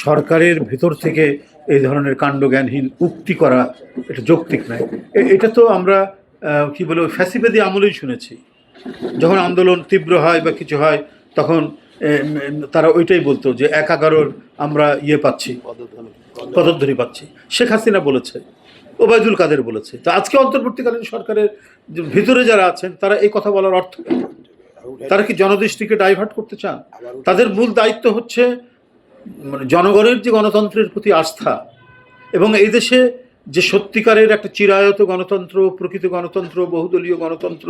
সরকারের ভেতর থেকে এই ধরনের কাণ্ডজ্ঞানহীন উক্তি করা এটা যৌক্তিক নয়। এটা তো আমরা কি বলবো ফ্যাসিবাদী আমলেই শুনেছি। যখন আন্দোলন তীব্র হয় বা কিছু হয় তখন তারা ওইটাই বলতো যে ১/১১ আমরা পাচ্ছি, পদধ্বনি পাচ্ছি। শেখ হাসিনা বলেছে, ওবায়দুল কাদের বলেছে। তো আজকে অন্তর্বর্তীকালীন সরকারের ভিতরে যারা আছেন তারা এই কথা বলার অর্থ, তারা কি জনদৃষ্টিকে ডাইভার্ট করতে চান? তাদের মূল দায়িত্ব হচ্ছে মানে জনগণের যে গণতন্ত্রের প্রতি আস্থা এবং এই দেশে যে সত্যিকারের একটা চিরায়ত গণতন্ত্র, প্রকৃত গণতন্ত্র, বহুদলীয় গণতন্ত্র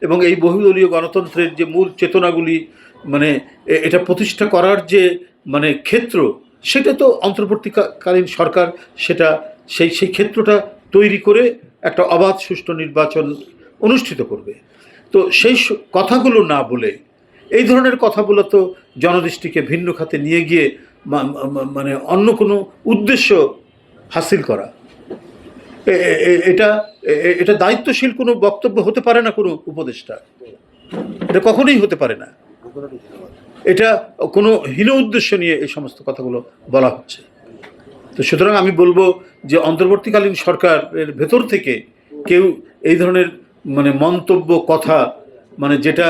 এবং এই বহুদলীয় গণতন্ত্রের যে মূল চেতনাগুলি মানে এটা প্রতিষ্ঠা করার যে মানে ক্ষেত্র, সেটা তো অন্তর্বর্তীকালীন সরকার সেটা সেই ক্ষেত্রটা তৈরি করে একটা অবাধ সুষ্ঠু নির্বাচন অনুষ্ঠিত করবে। তো সেই কথাগুলো না বলে এই ধরনের কথাগুলো তো জনদৃষ্টিকে ভিন্ন খাতে নিয়ে গিয়ে মানে অন্য কোনো উদ্দেশ্য হাসিল করা, এটা এটা দায়িত্বশীল কোনো বক্তব্য হতে পারে না কোনো উপদেষ্টা, এটা কখনোই হতে পারে না। এটা কোনো হীন উদ্দেশ্য নিয়ে এই সমস্ত কথাগুলো বলা হচ্ছে। তো সুতরাং আমি বলবো যে অন্তর্বর্তীকালীন সরকারের ভেতর থেকে কেউ এই ধরনের মানে মন্তব্য কথা মানে যেটা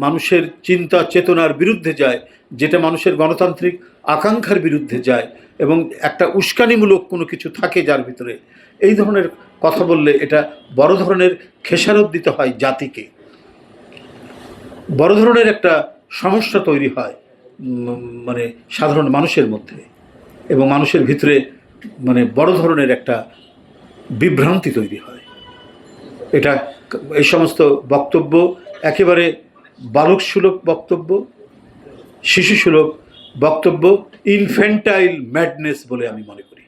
মানুষের চিন্তা চেতনার বিরুদ্ধে যায়, যেটা মানুষের গণতান্ত্রিক আকাঙ্ক্ষার বিরুদ্ধে যায় এবং একটা উস্কানিমূলক কোনো কিছু থাকে যার ভিতরে, এই ধরনের কথা বললে এটা বড় ধরনের খেসারত দিতে হয় জাতিকে, বড় ধরনের একটা সমস্যা তৈরি হয় মানে সাধারণ মানুষের মধ্যে এবং মানুষের ভিতরে মানে বড় ধরনের একটা বিভ্রান্তি তৈরি হয়। এটা এই সমস্ত বক্তব্য একেবারে বালকসুলভ বক্তব্য, শিশুসুলভ বক্তব্য, ইনফ্যান্টাইল ম্যাডনেস বলে আমি মনে করি।